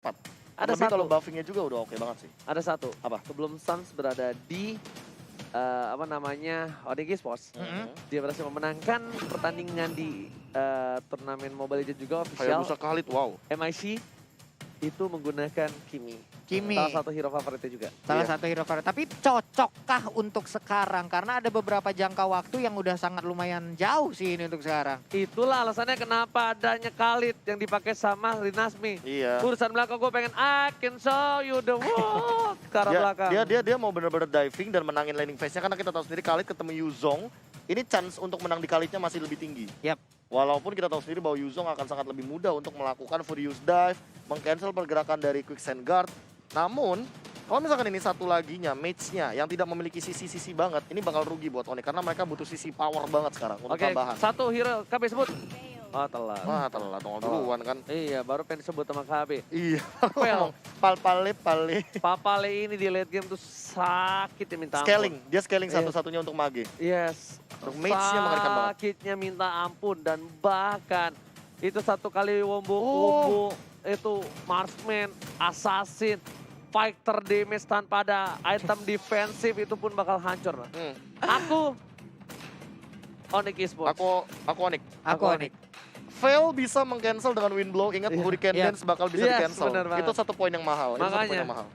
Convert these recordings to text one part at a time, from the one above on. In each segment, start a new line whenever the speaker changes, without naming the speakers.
4.
Ada
Terlebih kalau
satu.
buffingnya juga udah oke banget sih.
Ada satu.
Apa?
Sebelum Suns berada di apa namanya ODG Sports, dia berhasil memenangkan pertandingan di turnamen Mobile Legends juga official
Hayabusa Khalid, wow.
MIC itu menggunakan Kimi.
Kimi.
Salah satu hero favoritnya juga.
Salah
Iya.
satu hero favorit. Tapi cocokkah untuk sekarang? Karena ada beberapa jangka waktu yang udah sangat lumayan jauh sih ini untuk sekarang.
Itulah alasannya kenapa adanya Khalid yang dipakai sama Rinasmi.
Iya.
Urusan belakang gue pengen I can show you the world ke arah belakang.
Dia mau bener-bener diving dan menangin laning phase-nya karena kita tahu sendiri Khalid ketemu Yuzong. Ini chance untuk menang di Khalidnya masih lebih tinggi.
Yap.
Walaupun kita tahu sendiri bahwa Yuzong akan sangat lebih mudah untuk melakukan Furious Dive, meng-cancel pergerakan dari Quicksand Guard. Namun, kalau misalkan ini satu laginya, match-nya yang tidak memiliki sisi-sisi banget, ini bakal rugi buat Onyx karena mereka butuh sisi power banget sekarang untuk
Oke,
tambahan.
satu hero KB sebut. Oh telat.
Wah, telat dong duluan kan.
Iya, baru pengen disebut sama KB.
Iya.
Well.
Pale.
Papale ini di late game tuh sakit ya minta ampun.
Scaling, dia scaling
Iya.
satu-satunya untuk Mage.
Yes.
Untuk mage-nya mengerikan banget.
Sakitnya minta ampun dan bahkan itu satu kali wombo itu marksman, assassin, fighter damage tanpa ada item defensif itu pun bakal hancur. Aku Onyx Esports.
Aku Onyx.
Aku Onyx.
Fail bisa meng-cancel dengan wind blow, ingat Hurricane
Iya.
Dance bakal bisa
Yes,
di-cancel.
bener banget.
Itu satu poin yang mahal. Itu satu poin
Makanya.
yang mahal.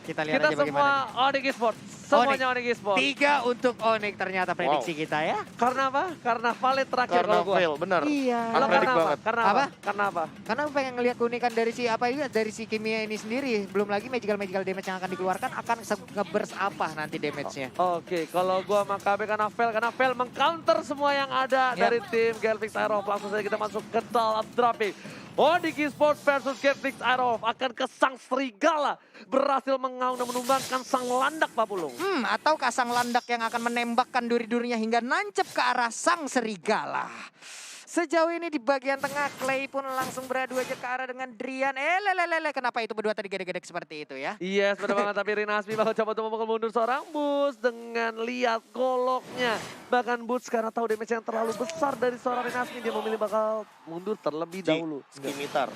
Kita lihat
Kita
aja
semua
bagaimana.
Onyx Esports. Semuanya Onyx Esports.
3 untuk Onyx ternyata prediksi kita ya.
Karena apa? Karena Valet terakhir
Karena
kalau gua.
fail, benar.
Iya.
Lo
Unpredict
karena apa?
banget.
Karena
Apa?
apa? Karena apa?
Karena pengen ngelihat keunikan dari si apa itu dari si Kimia ini sendiri. Belum lagi magical damage yang akan dikeluarkan akan nge-burst apa nanti damage-nya.
Oke, kalau gua sama KB karena fail mengcounter semua yang ada
Yap.
dari tim Galvix Aerof. Langsung saja kita masuk ke dalam dropping. Onyx Esports versus Galvix Aerof akan ke sang serigala berhasil mengaung dan menumbangkan sang landak Papulung.
Atau kasang landak yang akan menembakkan duri-durinya hingga nancep ke arah sang serigala. Sejauh ini di bagian tengah, Clay pun langsung beradu aja ke arah dengan Drian. Kenapa itu berdua tadi gede-gede seperti itu ya?
Yes, benar banget. Tapi Rinasmi bakal coba untuk memukul mundur seorang Boots dengan lihat goloknya. Bahkan Boots karena tahu damage yang terlalu besar dari seorang Rinasmi, dia memilih bakal mundur terlebih dahulu.
Skimitar.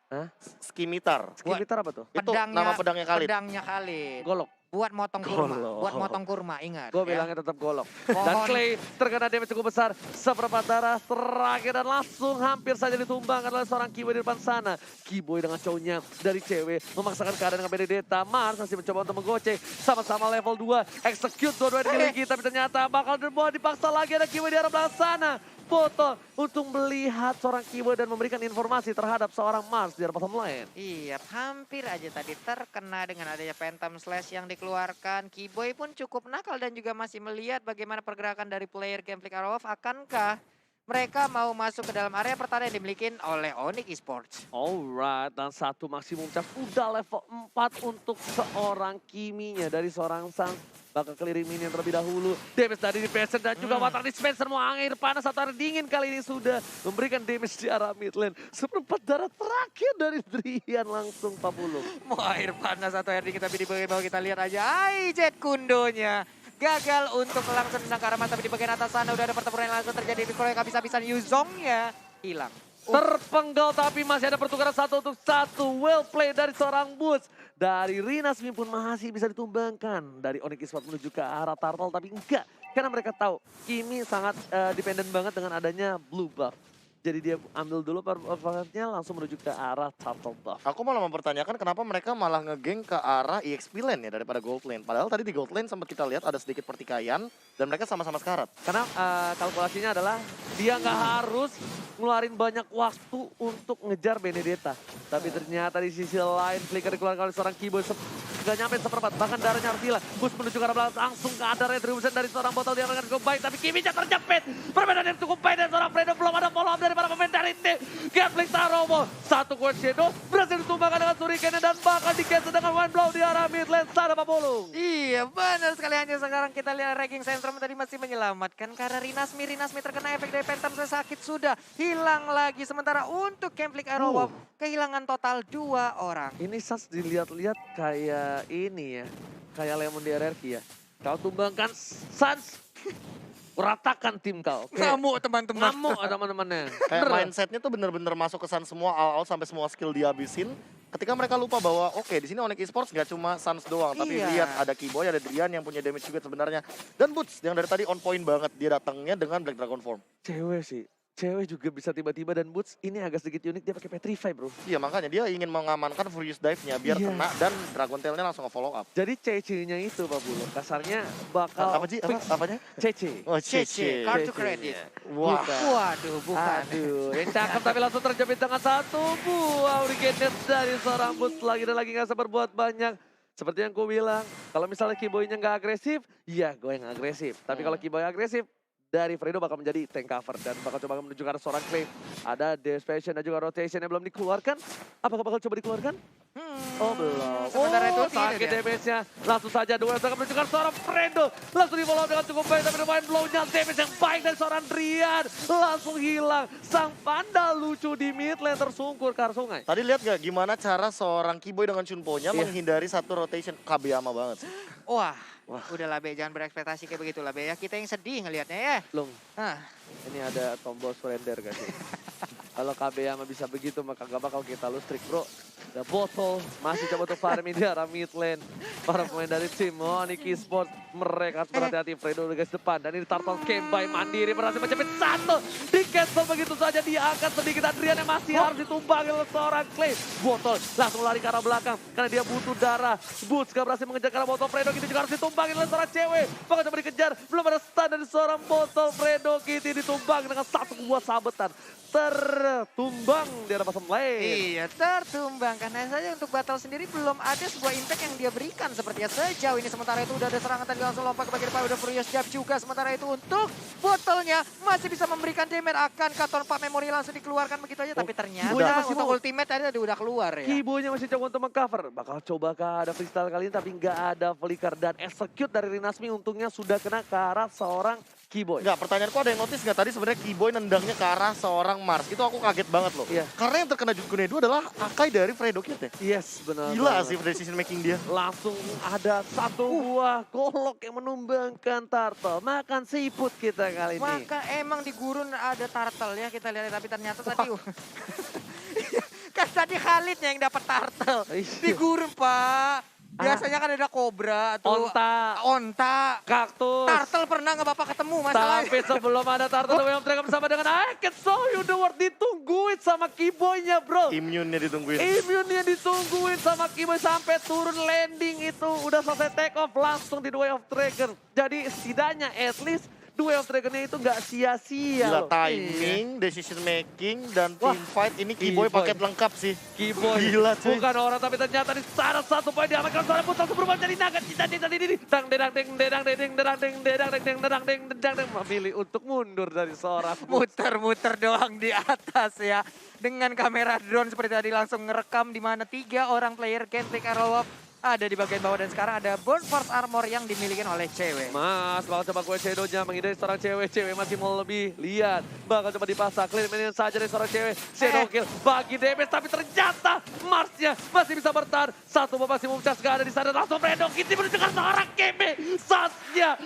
Hah?
Skimitar.
Skimitar apa tuh?
Itu nama pedangnya Khalid.
Pedangnya Khalid.
Golok.
Buat motong kurma.
Golok.
Buat motong kurma, ingat.
Gue
ya.
bilangnya tetap golok.
Mohon.
Dan Clay terkena damage cukup besar. Seperempat darah terakhir dan langsung hampir saja ditumbangkan oleh seorang Kiboy di depan sana. Kiboy dengan cowoknya dari cewek memaksakan keadaan dengan Benedetta. Mars masih mencoba untuk menggocek. Sama-sama level 2. Execute dua-duanya dimiliki. Tapi ternyata bakal dipaksa lagi ada Kiboy di arah belakang sana. Foto untuk melihat seorang Kiboy dan memberikan informasi terhadap seorang Mars di arah bottom lane.
Iya, hampir aja tadi terkena dengan adanya Phantom Slash yang dikeluarkan. Kiboy pun cukup nakal dan juga masih melihat bagaimana pergerakan dari player Gameplay Aerof. Akankah mereka mau masuk ke dalam area pertahanan yang dimiliki oleh Onyx Esports?
Alright, dan satu maksimum charge udah level 4 untuk seorang Kiminya dari seorang Sang. Bakal keliring minion terlebih dahulu. Damage dari Dispenser dan juga watak Dispenser mau air panas atau air dingin kali ini sudah memberikan damage di arah mid lane. Seperempat darah terakhir dari Drian langsung Papulung.
Mau air panas atau air dingin tapi di bagian bawah kita lihat aja. Ai, Jet Kundonya. Gagal untuk langsung menang ke arah mata, tapi di bagian atas sana udah ada pertempuran yang langsung terjadi. Di yang habis-habisan Yuzongnya hilang.
Terpenggal tapi masih ada pertukaran 1 untuk 1. Well play dari seorang Boots. Dari Rinasmi pun masih bisa ditumbangkan. Dari Onyx Esports menuju ke arah Turtle tapi enggak. Karena mereka tahu Kimi sangat dependen banget dengan adanya blue buff. Jadi dia ambil dulu performanya langsung menuju ke arah Turtle buff.
Aku malah mempertanyakan kenapa mereka malah ngegeng ke arah EXP lane ya daripada gold lane. Padahal tadi di gold lane sempat kita lihat ada sedikit pertikaian dan mereka sama-sama sekarat.
Karena kalkulasinya adalah dia nggak harus ngeluarin banyak waktu untuk ngejar Benedetta. Tapi ternyata di sisi lain flicker dikeluarkan oleh seorang Kiboy. Gak nyampe seperempat, bahkan darahnya harus hilang. Bus menuju ke arah belakang, langsung ke ada retribution dari seorang botol di arah cukup baik. Tapi Kiminya terjepit. Permainan yang cukup baik dari seorang Fredo. Belum ada follow up dari para pemain dari tim Gatling Taromo. Satu kuat Shadow berhasil ditumbangkan dengan Hurricane dan bakal di-cancel dengan One Blow di arah mid lane sana Papulung.
Iya, benar sekali. Hanya sekarang kita lihat ranking Centrum tadi masih menyelamatkan. Karena Rinasmi terkena efek dari Phantom Slash sakit sudah hilang lagi. Sementara untuk Gameplay Aerof kehilangan total 2 orang.
Ini Sans dilihat-lihat kayak ini ya, kayak Lemon di RRQ ya. Kau tumbangkan Sans, ratakan tim kau.
Ngamuk teman-teman.
Ngamuk teman-temannya.
Kayak
Bener.
mindsetnya tuh bener-bener masuk ke sana semua, all-out sampai semua skill dihabisin. ketika mereka lupa bahwa oke di sini Onyx Esports nggak cuma Suns doang, tapi
Iya.
lihat ada Kiboy, ada Drian yang punya damage juga sebenarnya. Dan Boots yang dari tadi on point banget, dia datangnya dengan Black Dragon Form.
Cewek sih. Cewek juga bisa tiba-tiba dan Boots ini agak sedikit unik dia pakai Petrify bro.
Iya makanya dia ingin mengamankan Furious Dive-nya biar
Iya.
kena dan Dragon Tail-nya langsung nge-follow up.
Jadi CC-nya itu Pak Bulo, kasarnya bakal
Apa sih?
fix
Apanya?
CC.
Oh,
CC, kartu
CC.
kredit.
Wah.
Waduh, bukan.
Aduh, yang cakep tapi langsung terjepit dengan satu buah Hurricane dari seorang Boots. Lagi dan lagi nggak bisa berbuat banyak. Seperti yang ku bilang, kalau misalnya Kiboy-nya nggak agresif, ya gue yang agresif. Tapi kalau Kiboy agresif, dari Fredo bakal menjadi tank cover dan bakal coba menuju ke arah seorang Clay. Ada Desperation dan juga Rotation yang belum dikeluarkan. Apakah bakal coba dikeluarkan? Oh belum.
Sementara itu
sakit
tidak.
damage-nya. Langsung saja dua yang menuju ke arah seorang Fredo. Langsung di follow dengan cukup baik tapi lumayan blow-nya. Damage yang baik dari seorang Drian. Langsung hilang. Sang panda lucu di mid lane tersungkur ke arah sungai.
Tadi lihat gak gimana cara seorang Kiboy dengan Chunpo-nya
Iya.
menghindari satu rotation. Kabiyama banget sih.
Wah, udahlah Be, jangan berekspektasi kayak begitulah Be ya. Kita yang sedih ngelihatnya ya.
Long,
Ah,
ini ada tombol surrender gak sih? Kalau Kabeyama bisa begitu maka gak bakal kita lustrik bro. The Bottle masih coba untuk farming di arah mid lane. Para pemain dari tim Onyx Esports mereka harus berhati-hati. Fredo di garis depan dan ini Turtle Kembai mandiri berhasil mencepit satu. Di cancel begitu saja diangkat sedikit. Adrian yang masih harus ditumpangi oleh seorang Clay. Bottle langsung lari ke arah belakang karena dia butuh darah. Boots gak berhasil mengejar ke arah Bottle. Fredo Kitty juga harus ditumpangi oleh seorang cewek. Bahkan coba dikejar. Belum ada stun dari seorang Bottle. Fredo Kitty ditumpangi dengan satu buah sabetan. Tertumbang di arah bottom lane.
iya, tertumbang. Karena saja untuk battle sendiri belum ada sebuah impact yang dia berikan. Sepertinya sejauh ini. Sementara itu udah ada serangan tadi langsung lompat ke bagian depan. Udah Furious Dive juga. Sementara itu untuk botolnya masih bisa memberikan damage. Akankah Torpa Memory langsung dikeluarkan begitu aja. Tapi ternyata
Kiboynya masih
untuk
mau.
ultimate tadi udah keluar ya.
Kiboynya masih coba untuk mengcover. Bakal cobakah ada freestyle kali ini tapi nggak ada flicker. Dan execute dari Rinasmi untungnya sudah kena ke arah seorang Kiboy.
Enggak, pertanyaanku ada yang notice nggak tadi sebenarnya Kiboy nendangnya ke arah seorang Mars. Itu aku kaget banget loh.
Iya.
Karena yang terkena Jutkunedo adalah Akai dari Fredo Kid ya.
Yes, benar.
Gila
banget.
sih decision making dia.
Langsung ada satu buah golok yang menumbangkan turtle. Makan siput kita kali ini.
Maka emang di gurun ada turtle ya kita lihat. Tapi ternyata tadi... kan tadi Khalidnya yang dapat turtle. Di gurun Pak. Biasanya kan ada kobra atau onta.
Kaktus.
Turtle pernah nggak Bapak ketemu masalahnya?
Tapi sebelum ada turtle yang mereka bersama dengan I can show you the world ditungguin sama Kiboynya bro.
Immune-nya ditungguin.
Immune-nya ditungguin sama Kiboy sampai turun landing itu udah selesai take off langsung di The Way of Dragon. Jadi setidaknya at least The Way of Dragon-nya itu nggak sia-sia
Gila
loh.
timing, decision making, dan
Wah,
team fight. Ini Kiboy
Kiboy.
paket lengkap sih.
Kiboy
Gila, cuy.
bukan orang tapi ternyata di sana satu poin diamankan seorang putar berubah jadi naga cita ini dang dedang deng dedang dedeng dedang deng dedang deng dedang deng dedang deng memilih untuk mundur dari seorang
Muter-muter doang di atas ya. Dengan kamera drone seperti tadi langsung ngerekam di mana 3 orang player Genflick Arrow ada di bagian bawah dan sekarang ada Burn Force Armor yang dimiliki oleh cewek.
Mas, bakal coba gue Shadow-nya menghindari seorang cewek. Cewek masih mau lebih lihat. Bakal coba dipasang. Clear minion saja dari seorang cewek. Shadow kill bagi damage. Tapi ternyata Marsnya masih bisa bertahan. Satu masih memecah gak ada di sana. Langsung Fredo Kitty menuju ke seorang Keme. Saatnya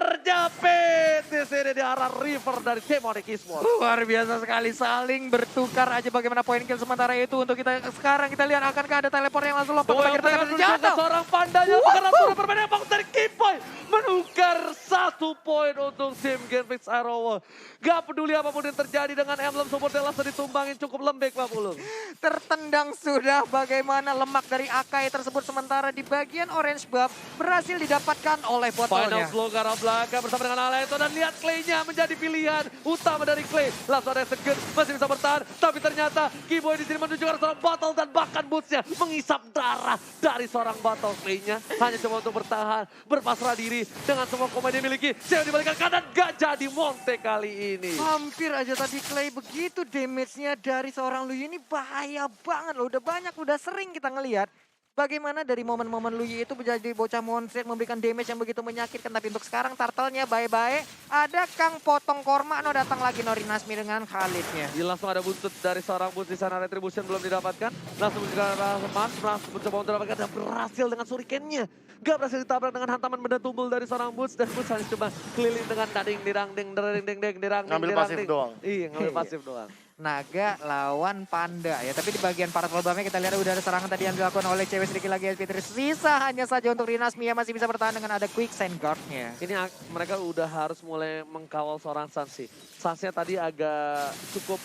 terjepit. Di sini di arah river dari tim Onyx Esports.
Luar biasa sekali saling bertukar aja bagaimana poin kill sementara itu untuk kita sekarang kita lihat akankah ada teleport yang langsung lompat ke bagian depan dan
Ke
jatuh.
seorang pandanya karena sudah permainan bangun dari Kiboy menukar 1 poin untuk tim Genfix Arrow. Gak peduli apapun yang terjadi dengan emblem support langsung ditumbangin cukup lembek Pak Pulung.
Tertendang sudah bagaimana lemak dari Akai tersebut sementara di bagian orange buff berhasil didapatkan oleh
Final
botolnya.
slow ke arah belakang bersama dengan Aleto dan lihat Clay-nya menjadi pilihan utama dari Clay. Langsung ada Second masih bisa bertahan tapi ternyata Kiboy di sini menuju ke arah seorang Battle dan bahkan bootsnya mengisap darah dari seorang Battle. Clay-nya hanya coba untuk bertahan, berpasrah diri dengan semua komando yang dimiliki. Cewek dibalikan kanan gak jadi Monte kali ini.
Hampir aja tadi Clay begitu damage-nya dari seorang Luyi ini bahaya banget loh. Udah banyak, udah sering kita ngelihat. Bagaimana dari momen-momen Luyi itu menjadi bocah monster memberikan damage yang begitu menyakitkan. Tapi untuk sekarang turtle-nya bye-bye. Ada Kang Potong Korma, no datang lagi Nori Nasmi dengan Khalidnya.
Langsung ada buntut dari seorang boots di sana. Retribution belum didapatkan. Langsung juga Mas mencoba untuk dapatkan dan berhasil dengan shuriken-nya. Gak berhasil ditabrak dengan hantaman benda tumbul dari seorang boots. Dan boots hanya coba keliling dengan dading dirang ding dereng ding ding dirang ding
Ngambil
dirang
pasif
ding.
doang.
Iya ngambil pasif doang.
Naga lawan Panda ya. Tapi di bagian para problemnya kita lihat udah ada serangan tadi yang dilakukan oleh cewek sedikit lagi SP3. Sisa hanya saja untuk Rinas Mia masih bisa bertahan dengan ada Quicksand Guard-nya.
Ini mereka udah harus mulai mengkawal seorang Sans sih. Sansnya tadi agak cukup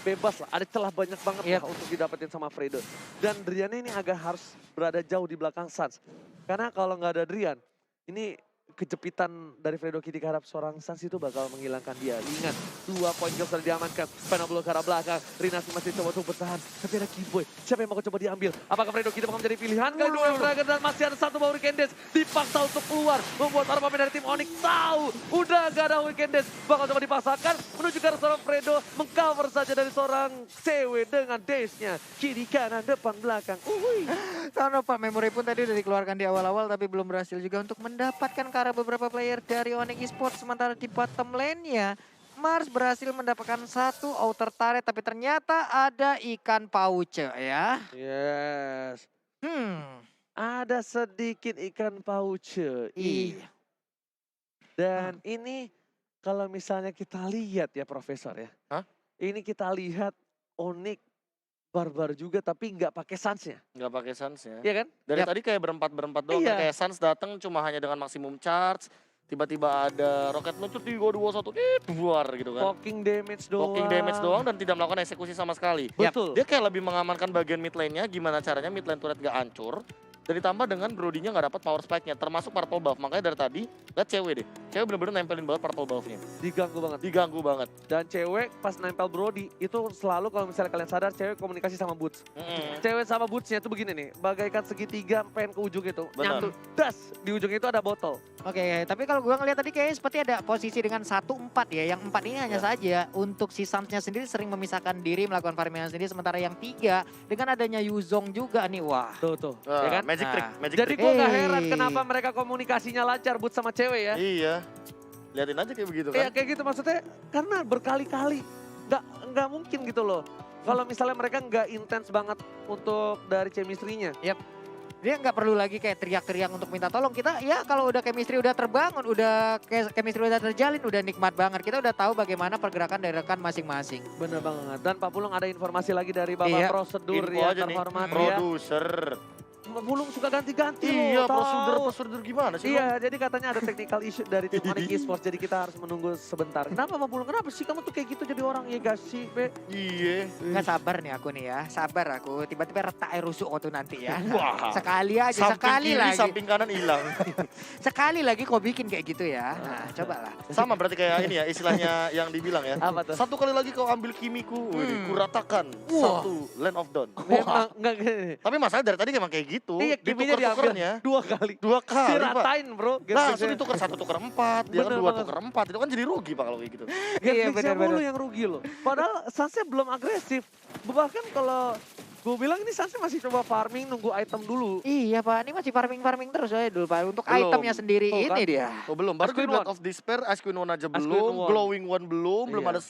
bebas lah. Ada celah banyak banget lah untuk didapetin sama Fredo. Dan Drian ini agak harus berada jauh di belakang Sans. Karena kalau nggak ada Drian, ini kejepitan dari Fredo Kitty ke arah seorang Sans itu bakal menghilangkan dia. Ingat, 2 poin kill sudah diamankan. Penablo ke arah belakang. Rinas masih coba untuk bertahan. Tapi ada Keyboy. Siapa yang mau coba diambil? Apakah Fredo Kitty bakal menjadi pilihan? Kali dua Dragon dan masih ada satu bawah Weekenders. Dipaksa untuk keluar. Membuat para pemain dari tim Onyx tahu. Udah gak ada Weekenders. Bakal coba dipaksakan. Menuju ke arah seorang Fredo. Mengcover saja dari seorang CW dengan dash-nya. Kiri, kanan, depan, belakang.
Karena Pak Memory pun tadi udah dikeluarkan di awal-awal tapi belum berhasil juga untuk mendapatkan ke arah beberapa player dari Onyx Esports. Sementara di bottom lane-nya Mars berhasil mendapatkan satu outer turret tapi ternyata ada ikan pauce ya.
Yes. Ada sedikit ikan pauce.
Iya.
Dan ini kalau misalnya kita lihat ya Profesor ya.
Hah?
Ini kita lihat Onyx barbar juga tapi nggak pakai Sans-nya.
Nggak pakai Sans ya.
Iya kan?
Dari tadi kayak berempat doang.
Iya.
Kayak Sans datang cuma hanya dengan maksimum charge. Tiba-tiba ada roket meluncur 3-2-1 keluar gitu kan.
Poking damage doang.
Poking damage doang dan tidak melakukan eksekusi sama sekali.
Betul.
Dia kayak lebih mengamankan bagian mid lane-nya, gimana caranya mid lane turret gak hancur. Dan ditambah dengan Brody-nya gak dapat power spike-nya, termasuk purple buff. Makanya dari tadi, lihat cewek deh. Cewek bener-bener nempelin banget purple buff-nya. Diganggu banget.
Dan cewek pas nempel Brody, itu selalu kalau misalnya kalian sadar, cewek komunikasi sama Boots. Cewek sama Boots-nya itu begini nih, bagaikan segitiga pengen ke ujung itu.
Benar.
Nyatu, das, di ujung itu ada botol.
Oke, tapi kalau gua ngeliat tadi kayaknya seperti ada posisi dengan 1-4 ya. Yang 4 ini hanya saja untuk si Sans-nya sendiri sering memisahkan diri, melakukan farming sendiri. Sementara yang 3 dengan adanya Yuzong juga nih, wah.
Tuh. Ya kan?
Magic trick, magic
Jadi
trick.
gue gak heran kenapa mereka komunikasinya lancar Boots sama cewek ya.
Iya. Liatin aja kayak begitu
Iya
kan.
kayak gitu maksudnya karena berkali-kali nggak mungkin gitu loh. Kalau misalnya mereka nggak intens banget untuk dari chemistry-nya.
Dia nggak perlu lagi kayak teriak-teriak untuk minta tolong. Kita ya kalau udah chemistry udah terbangun, udah chemistry udah terjalin, udah nikmat banget. Kita udah tahu bagaimana pergerakan dari rekan masing-masing.
Bener banget. Dan Pak Pulung ada informasi lagi dari Bapak Prosedur
Info
yang
aja nih,
terhormat ya.
produser.
Pak Pulung suka ganti-ganti
Iya,
loh.
prosedur gimana sih?
Iya, jadi katanya ada technical issue dari tim Onyx Esports, jadi kita harus menunggu sebentar. Kenapa Pak Pulung? Kenapa sih kamu tuh kayak gitu jadi orang? Ya gak sih, Be?
Iya.
Nggak sabar nih aku nih ya, sabar aku. Tiba-tiba retak air rusuk tuh nanti ya.
Wah.
Sekali aja,
Samping
sekali
kiri,
lagi.
samping kanan hilang.
Sekali lagi kau bikin kayak gitu ya. Nah, cobalah.
Sama berarti kayak ini ya, istilahnya yang dibilang ya.
Apa tuh?
Satu kali lagi kau ambil kimiku, kuratakan.
Wah.
Satu, Land of Dawn.
Memang enggak gini.
Tapi masalah dari tadi emang kayak gitu.
Iya, kiminya
Dituker-tukernya.
diambil 2 kali.
2 kali, Pak.
Diratain, bro.
Nah, langsung ditukar 1 tukar 4, dia kan
Bener
2
banget.
tukar 4. Itu kan jadi rugi Pak kalau kayak gitu.
Iya,
Netflixnya
benar-benar.
mulu yang rugi loh. Padahal Sansnya belum agresif. Bahkan kalau gue bilang ini Sansnya masih coba farming, nunggu item dulu.
Iya Pak, ini masih farming terus aja dulu Pak. Untuk
Belum.
itemnya sendiri
Tuh,
ini
kan?
dia.
Oh belum, baru
Ice Queen
di Blood
One.
of Despair, Ice Queen One aja
Ice Queen
belum,
One.
Glowing One belum
Iya.
ada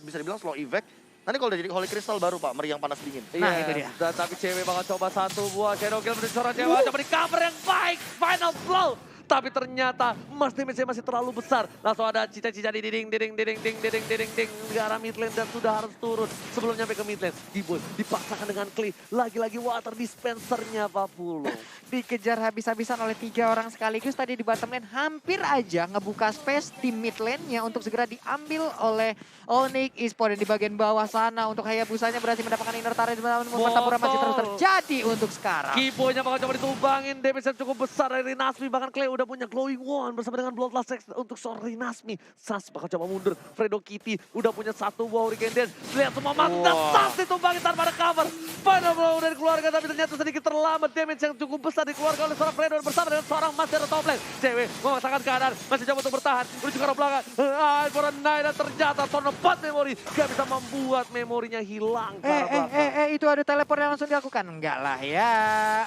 bisa dibilang slow effect. Nanti kalau udah jadi Holy Crystal baru Pak, meriang panas dingin.
Nah,
Iya,
itu dia.
Dan tapi cewek bakal coba 1 buah Shadow Kill menuju seorang cewek. Coba di cover yang baik. Final blow. Tapi ternyata Mas damage-nya masih terlalu besar. Langsung ada cica-cica di dinding ke arah mid lane dan sudah harus turun sebelum nyampe ke mid lane. Gibon dipaksakan dengan Klee. Lagi-lagi water dispensernya Pak Pulung.
Dikejar habis-habisan oleh 3 orang sekaligus tadi di bottom lane. Hampir aja ngebuka space di mid lane-nya untuk segera diambil oleh Onyx Esports. Dan di bagian bawah sana untuk Hayabusanya berhasil mendapatkan inner turret. Namun pertempuran masih terus terjadi untuk sekarang.
Kibonya bakal coba ditumbangin, damage yang cukup besar dari Nasmi. Bahkan Clay udah punya Glowing One bersama dengan Bloodlust Sex untuk sorry Nasmi. Sans bakal coba mundur, Fredo Kitty udah punya 1 buah Hurricane Dance. Lihat semua mati dan Sans ditumbangin tanpa ada cover. Final blow dari keluarga tapi ternyata sedikit terlambat. Damage yang cukup besar dikeluarkan oleh seorang Fredo bersama dengan seorang Master top lane. Cewek memaksakan keadaan, masih coba untuk bertahan. Menuju ke arah belakang. For a night dan ternyata Tornabat Memory gak bisa membuat memorinya hilang ke arah belakang.
Itu ada teleport yang langsung dilakukan? Enggak lah ya,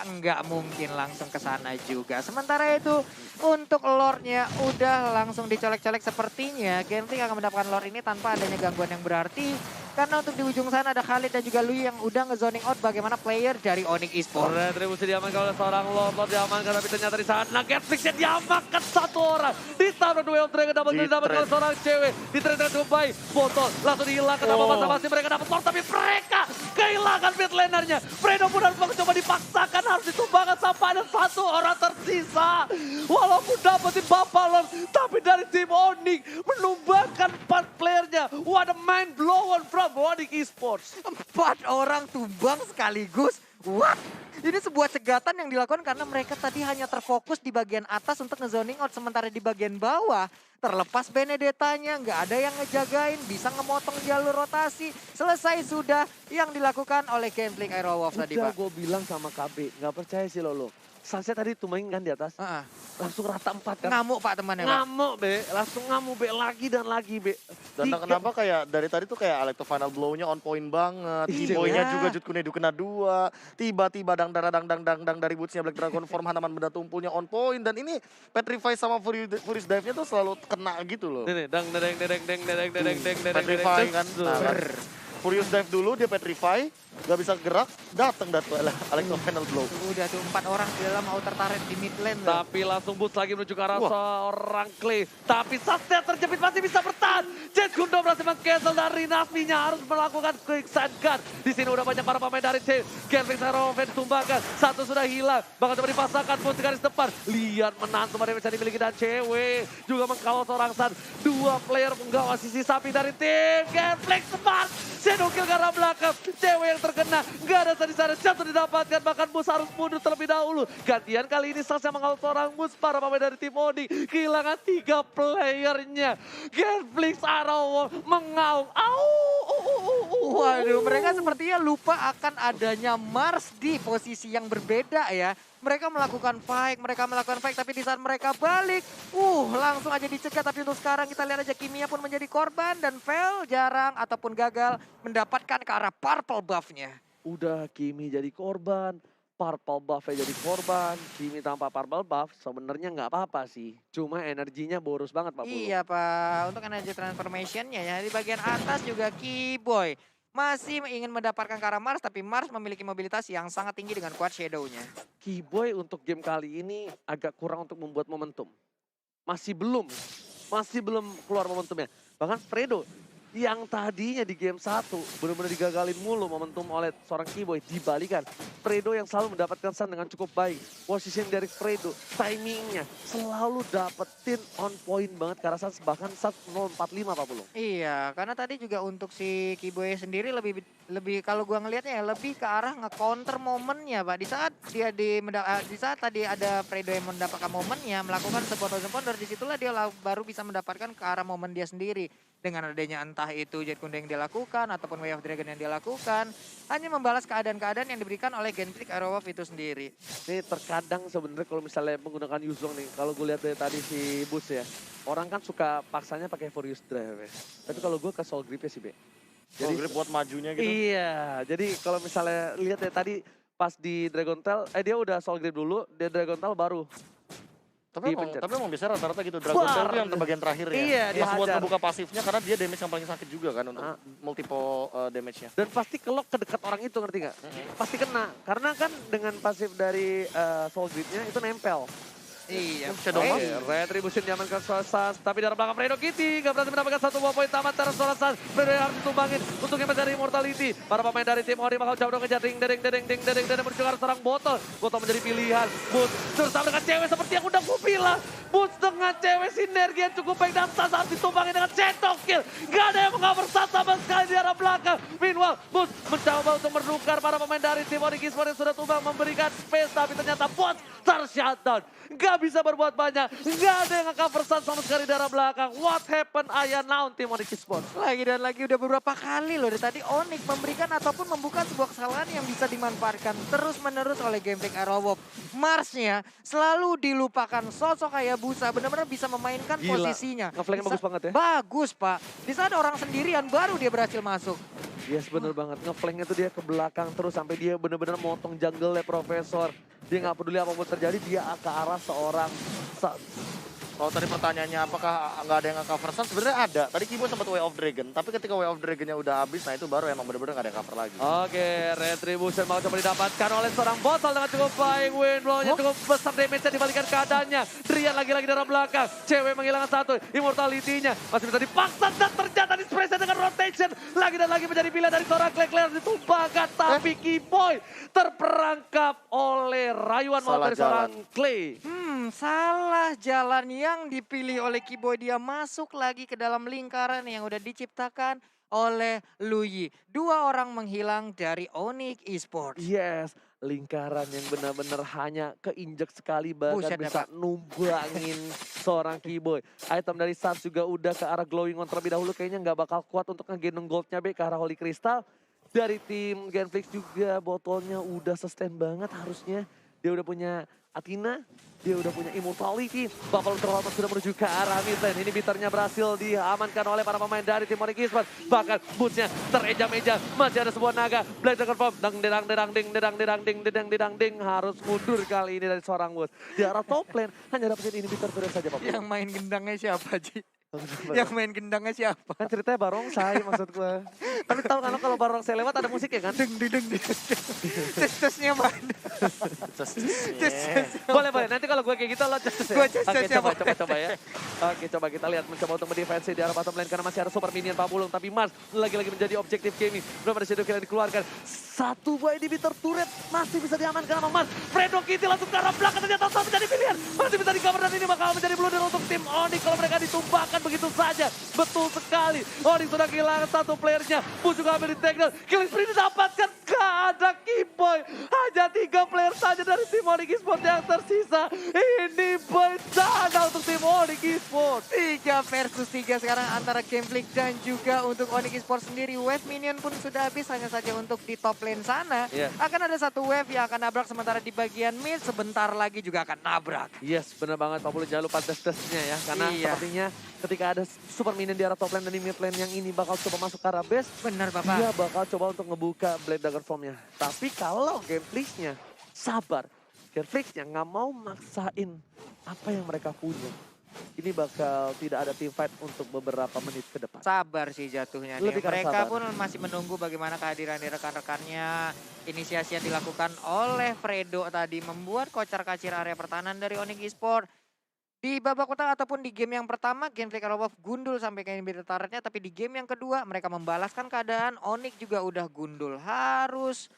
enggak mungkin langsung ke sana juga. Sementara itu Untuk lore-nya udah langsung dicolek-colek sepertinya. Genflix akan mendapatkan lore ini tanpa adanya gangguan yang berarti. Karena untuk di ujung sana ada Khalid dan juga Lui yang udah nge-zoning out bagaimana player dari Onyx Esports.
Retribusi diamankan oleh seorang Lord diamankan, tapi ternyata di sana Genflix-nya diamankan satu orang. Ditambah dua yang Dragon dapat didapatkan oleh seorang cewek. Di trade dengan baik, botol langsung dihilangkan. Apa masing-masing mereka dapat Lord, tapi mereka kehilangan mid lanernya. Fredo pun harus mencoba dipaksakan, harus ditumbangkan sampai ada satu orang tersisa. Walaupun dapetin Bapak Lord, tapi dari tim Onyx menumbangkan 4 playernya. What a mind blown from Onyx Esports.
4 orang tumbang sekaligus. What? Ini sebuah cegatan yang dilakukan karena mereka tadi hanya terfokus di bagian atas untuk nge-zoning out. Sementara di bagian bawah terlepas Benedettanya, nggak ada yang ngejagain, bisa ngemotong jalur rotasi. Selesai sudah yang dilakukan oleh Genflix Aerowolf tadi,
Udah
Pak.
gue bilang sama KB, nggak percaya sih lo. Sunset tadi tumbangin kan di atas, langsung rata 4 kan.
Ngamuk Pak temannya, Pak.
Ngamuk be, langsung ngamuk be, lagi dan lagi be.
Dan kenapa kayak dari tadi tuh kayak Alecto final blow-nya on point banget.
Iya.
Keyboy-nya juga Jutkunedu kena 2. Tiba-tiba dang dari boots-nya Black Dragon form Hanaman benda tumpulnya on point. Dan ini Petrify sama Furious Dive-nya tuh selalu kena gitu loh.
Nih, dang deng deng deng deng deng deng deng.
Petrify kan. Nah, kan. Furious Dive dulu, dia Petrify. Gak bisa gerak, datang Alecto final blow.
Udah tuh 4 orang di dalam outer turret di mid lane loh.
Tapi langsung boots lagi menuju ke arah seorang Clay. Tapi Sunset terjepit masih bisa bertahan. Jet Gundo berhasil meng-cancel dari Nasminya, harus melakukan quick side gun. Di sini udah banyak para pemain dari tim. Genflix Aerowolf ditumbangkan, satu sudah hilang. Bahkan coba dipasangkan pun di garis depan. Lian menang kemarin bisa dimiliki dan cewek. Juga mengkawal seorang San. 2 player penggawa sisi samping dari tim Genflix Smart. Shadow kill ke arah belakang. Cewek yang terkena, nggak ada tadi sana jatuh didapatkan, bahkan Mus harus mundur terlebih dahulu. Gantian kali ini Sasha mengawal seorang Mus, para pemain dari tim Onyx kehilangan 3 playernya. Genflix Aerowolf mengaung.
Waduh, mereka sepertinya lupa akan adanya Mars di posisi yang berbeda ya. Mereka melakukan fight, tapi di saat mereka balik, langsung aja dicegat. Tapi untuk sekarang kita lihat aja Kimia pun menjadi korban dan fail jarang ataupun gagal mendapatkan ke arah purple buff-nya.
Udah Kimi jadi korban, purple buff-nya jadi korban. Kimi tanpa purple buff sebenarnya nggak apa-apa sih. Cuma energinya boros banget Pak Pulu.
Iya Pak, untuk energy transformation-nya ya di bagian atas juga Keyboy masih ingin mendapatkan ke arah Mars, tapi Mars memiliki mobilitas yang sangat tinggi dengan quad shadow-nya.
Keyboy untuk game kali ini agak kurang untuk membuat momentum. Masih belum keluar momentumnya. Bahkan Fredo yang tadinya di game 1 benar-benar digagalin mulu momentum oleh seorang Keyboy, dibalikan. Fredo yang selalu mendapatkan stun dengan cukup baik. Position dari Fredo, timingnya selalu dapetin on point banget karena saat bahkan saat 045 Pak Pulung.
Iya, karena tadi juga untuk si Keyboy sendiri lebih kalau gua ngelihatnya ya lebih ke arah nge-counter momennya, Pak. Di saat tadi ada Fredo yang mendapatkan momennya, melakukan sebuah ponder, disitulah dia baru bisa mendapatkan ke arah momen dia sendiri. Dengan adanya entah itu Jet Kundo yang dia lakukan ataupun Way of Dragon yang dia lakukan, hanya membalas keadaan-keadaan yang diberikan oleh Genflix Aerowolf itu sendiri.
Ini terkadang sebenarnya kalau misalnya menggunakan Yuzong nih, kalau gue lihat dari tadi si Bus ya, orang kan suka paksanya pakai Furious Drive ya. Tapi kalau gue ke Soul Grip ya sih, Be.
Jadi grip buat majunya gitu.
Iya, jadi kalau misalnya lihat ya tadi pas di Dragon Tail, dia udah Soul Grip dulu, dia Dragon Tail baru.
Tapi emang biasanya rata-rata gitu. Dragon Tail itu yang bagian terakhir ya.
Iya,
pas buat
dihajar.
ngebuka pasifnya karena dia damage yang paling sakit juga kan untuk multiple damage-nya.
Dan pasti kelok ke dekat orang itu, ngerti gak? Pasti kena, karena kan dengan pasif dari Soul Grip-nya itu nempel.
Iya,
Shadow Mom.
Retribution diamankan Solasans, tapi dari belakang Fredo Kitty gak berhasil mendapatkan 1 buah poin tamat dari Solasans. Fredo yang harus ditumbangin untuk yang mencari immortality. Para pemain dari tim Ori bakal jauh dong ngejar ding menuju ke arah serang botol. Botol menjadi pilihan. Boots bersama dengan cewek seperti yang udah gue bilang. Boots dengan cewek sinergi yang cukup baik dan Sas harus ditumbangin dengan shadow kill. Gak ada yang mengabar Sas sama sekali di arah belakang. Meanwhile, Boots mencoba untuk menukar para pemain dari tim Ori Esports yang sudah tumbang memberikan space, tapi ternyata Boots tershutdown. Gak bisa berbuat banyak. Gak ada yang nge-cover Sun sama sekali dari belakang. What happened? Ayah naon tim Onyx Esports.
lagi dan lagi udah beberapa kali loh dari tadi Onyx memberikan ataupun membuka sebuah kesalahan yang bisa dimanfaatkan terus-menerus oleh Genflix Aerowolf. Marsnya selalu dilupakan, sosok kayak Busa benar-benar bisa memainkan posisinya.
Ngeflanknya bagus banget ya.
Bagus Pak, di saat orang sendirian baru dia berhasil masuk.
Yes, bener banget. Ngeflanknya tuh dia ke belakang terus sampai dia bener-bener motong jungle-nya Profesor. Dia nggak peduli apapun terjadi, dia ke arah seorang
Kalau tadi pertanyaannya apakah nggak ada yang nge-cover Sun, sebenarnya ada. Tadi Kibo sempat Way of Dragon, tapi ketika Way of Dragon-nya udah habis, nah itu baru emang bener-bener nggak ada yang cover lagi.
Oke, Retribution mau coba didapatkan oleh seorang botol dengan cukup baik. Win blow-nya cukup besar, damage-nya dibalikan keadaannya. Drian lagi-lagi dalam belakang. Cewek menghilangkan satu, immortality-nya masih bisa dipaksa dan ternyata dispressnya dengan rotation. Lagi dan lagi menjadi pilihan dari seorang Claire ditumbangkan. Tapi Kiboy terperangkap oleh rayuan maut
Salah
dari seorang Clay.
Salah jalan yang dipilih oleh Kiboy. Dia masuk lagi ke dalam lingkaran yang udah diciptakan oleh Luyi. 2 orang menghilang dari Onyx Esports.
Yes, lingkaran yang benar-benar hanya keinjek sekali bahkan
Buset,
bisa
Pak.
numbangin seorang Kiboy. Item dari Suns juga udah ke arah glowing on terlebih dahulu, kayaknya nggak bakal kuat untuk ngegendong goldnya ke arah Holy Crystal. Dari tim Genflix juga botolnya udah sustain banget harusnya. Dia udah punya Athena, dia udah punya immortality. Buffalo terhormat sudah menuju ke arah mid lane. Ini bitternya berhasil diamankan oleh para pemain dari tim Onyx Esports. Bahkan bootsnya tereja-meja. Masih ada sebuah naga. Blazer confirm. Dang dedang dedang ding dedang dedang ding dedang dedang ding. Harus mundur kali ini dari seorang boots. Di arah top lane hanya dapetin ini bitter saja Pak.
Yang main gendangnya siapa, Ji? Yang main gendangnya siapa?
Kan ceritanya barongsai maksud gue. Tapi tahu kan lo kalau barongsai lewat ada musik ya kan?
Deng deng deng. Tes-tesnya mana?
Boleh, boleh. Nanti kalau gue kayak gitu lo just ya.
Gua just
Oke,
ya,
coba ya. Oke, coba kita lihat mencoba untuk mendefensi di arah bottom lane karena masih ada super minion Pak Bulung. Tapi Mars lagi-lagi menjadi objektif gaming. Belum ada shadow kill yang dikeluarkan. Satu buah inhibitor turret masih bisa diamankan sama Mars. Fredo Kitty langsung ke arah belakang ternyata tak menjadi pilihan. Masih bisa di-cover dan ini bakal menjadi blunder untuk tim Onyx kalau mereka ditumbangkan begitu saja. Betul sekali. Onyx sudah kehilangan satu playernya. Bus juga ambil di takedown. Killing spree didapatkan. Gak ada Kiboy. Hanya 3 player saja dari tim Onyx Esports yang tersisa. Ini bencana untuk tim Onyx Esports.
3 versus 3 sekarang antara Gameflix dan juga untuk Onyx Esports sendiri. Wave minion pun sudah habis, hanya saja untuk di top lane sana.
Iya.
Akan ada satu wave yang akan nabrak, sementara di bagian mid sebentar lagi juga akan nabrak.
Yes, benar banget Pak Bulung. Jangan lupa tes-tesnya ya. Karena
Iya.
sepertinya ketika ada super minion di arah top lane dan di mid lane yang ini bakal coba masuk ke arah base.
Benar, Bapak.
Dia bakal coba untuk ngebuka Blade Dagger Formnya. Tapi kalau Gameflix-nya sabar, Gameflix-nya nggak mau maksain apa yang mereka punya, ini bakal tidak ada team fight untuk beberapa menit ke depan.
Sabar sih jatuhnya.
Lebih
Nih.
karena
Mereka
sabar.
pun masih menunggu bagaimana kehadiran di rekan-rekannya. Inisiasi yang dilakukan oleh Fredo tadi membuat kocar-kacir area pertahanan dari Onyx Esports. Di babak utama ataupun di game yang pertama, Genflix Wolf gundul sampai ke inhibitor turretnya. Tapi di game yang kedua, mereka membalaskan keadaan. Onyx juga udah gundul. Harus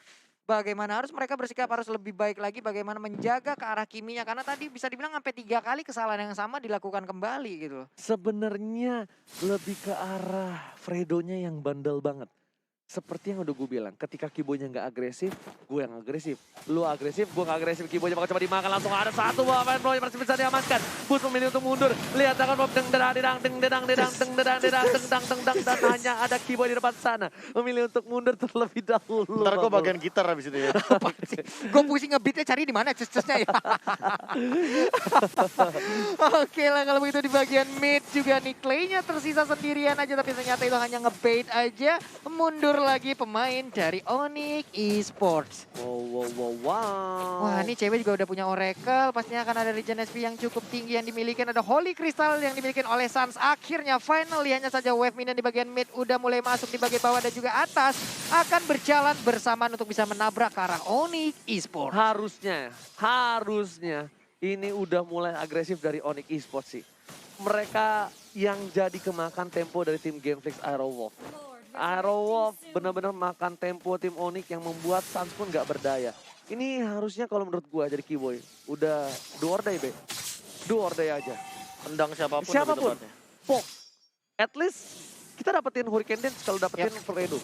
mereka bersikap harus lebih baik lagi bagaimana menjaga ke arah Kiminya. Karena tadi bisa dibilang sampai 3 kali kesalahan yang sama dilakukan kembali gitu loh.
Sebenarnya lebih ke arah Fredonya yang bandel banget. Seperti yang udah gue bilang, ketika Kiboynya nggak agresif, gue yang agresif. Lu agresif, gue nggak agresif. Kiboynya bakal coba dimakan, langsung ada satu main blow yang masih bisa diamankan. Bus memilih untuk mundur. Lihat akan Bob deng dedang dedang deng dedang dedang deng dedang dedang deng dang deng dang, dan hanya ada Kiboy di depan sana memilih untuk mundur terlebih dahulu.
Ntar gue bagian gitar habis itu ya.
Gue pusing ngebeatnya cari di mana cus-cusnya ya. Oke lah kalau begitu di bagian mid juga nih Clay-nya tersisa sendirian aja, tapi ternyata itu hanya ngebait aja. Mundur lagi pemain dari Onyx Esports.
Wow.
Wah, ini cewek juga udah punya Oracle. Pastinya akan ada Regen SP yang cukup tinggi yang dimiliki. Ada Holy Crystal yang dimiliki oleh Suns. Akhirnya finally hanya saja wave minion di bagian mid udah mulai masuk di bagian bawah dan juga atas. Akan berjalan bersamaan untuk bisa menabrak ke arah Onyx Esports.
Harusnya ini udah mulai agresif dari Onyx Esports sih. Mereka yang jadi kemakan tempo dari tim Gameflix Aerowolf. Aerowolf benar-benar makan tempo tim Onyx yang membuat Suns pun gak berdaya. Ini harusnya kalau menurut gua jadi Kiboy udah do or die, Be. Do or die aja.
Tendang siapapun.
Siapapun.
lebih tepatnya.
Fox. At least kita dapetin Hurricane Dance kalau dapetin Fredo.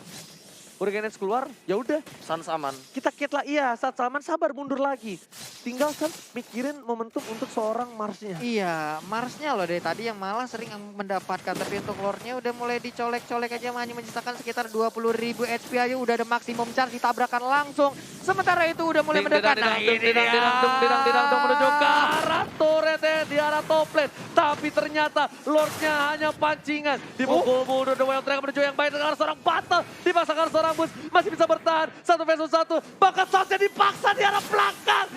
Hurricane Dance keluar, ya udah.
Suns aman.
Kita kit lah, iya saat Salman sabar mundur lagi. Tinggal Suns mikirin momentum untuk seorang Marsnya.
Iya, Marsnya loh dari tadi yang malah sering mendapatkan. Tapi untuk Lordnya udah mulai dicolek-colek aja, hanya menyisakan sekitar 20.000 HP aja. Udah ada maksimum charge, ditabrakan langsung. Sementara itu udah mulai mendekat. Nah ini dia.
Menuju ke arah turretnya di arah top lane. Tapi ternyata Lordnya hanya pancingan. Dipukul mundur, The Wild Dragon menuju yang baik dengan seorang battle. Dipaksakan seorang bus, masih bisa bertahan. 1 versus 1. Bahkan Sunsnya dipaksa di arah belakang.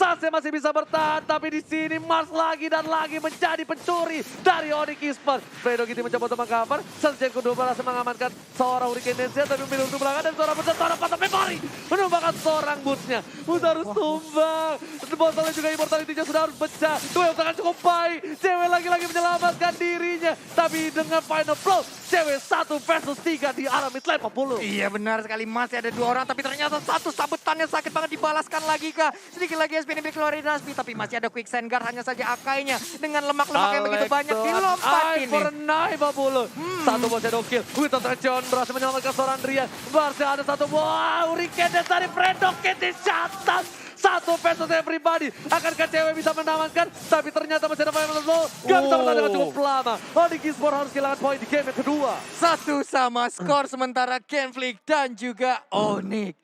Sase masih bisa bertahan, tapi di sini Mars lagi dan lagi menjadi pencuri dari Onyx Esports. Fredo Kitty mencoba untuk meng-cover, Sergeant kedua berhasil mengamankan seorang Hurricane Dance tapi memilih untuk belakang dan seorang besar, seorang patah memory menumbangkan seorang bootsnya. Boots harus tumbang, botolnya juga immortality-nya sudah harus pecah. Duel tangan cukup baik, cewek lagi-lagi menyelamatkan dirinya, tapi dengan final blow, cewek 1 versus 3 di arah mid lane 40.
Iya benar sekali, masih ada 2 orang tapi ternyata satu sabetannya sakit banget, dibalaskan lagi kah. Sedikit lagi SP ini keluar dari Daspi tapi masih ada Quicksand Guard, hanya saja Akainya dengan lemak-lemak yang begitu banyak dilompatin
for
nih.
knife 50. Satu bos shadow kill. Wito Trejon berhasil menyelamatkan seorang Rian. Barca ada satu buah Hurricane Dance dari Fredo Kitty Shatas. 1 versus everybody. Akankah cewek bisa mengamankan? Tapi ternyata masih ada final blow. Gak bisa bertahan dengan cukup lama. Onyx Esports harus kehilangan poin di game yang kedua.
1 sama skor sementara Genflix dan juga Onyx.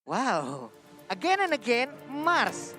Wow. Again and again, Mars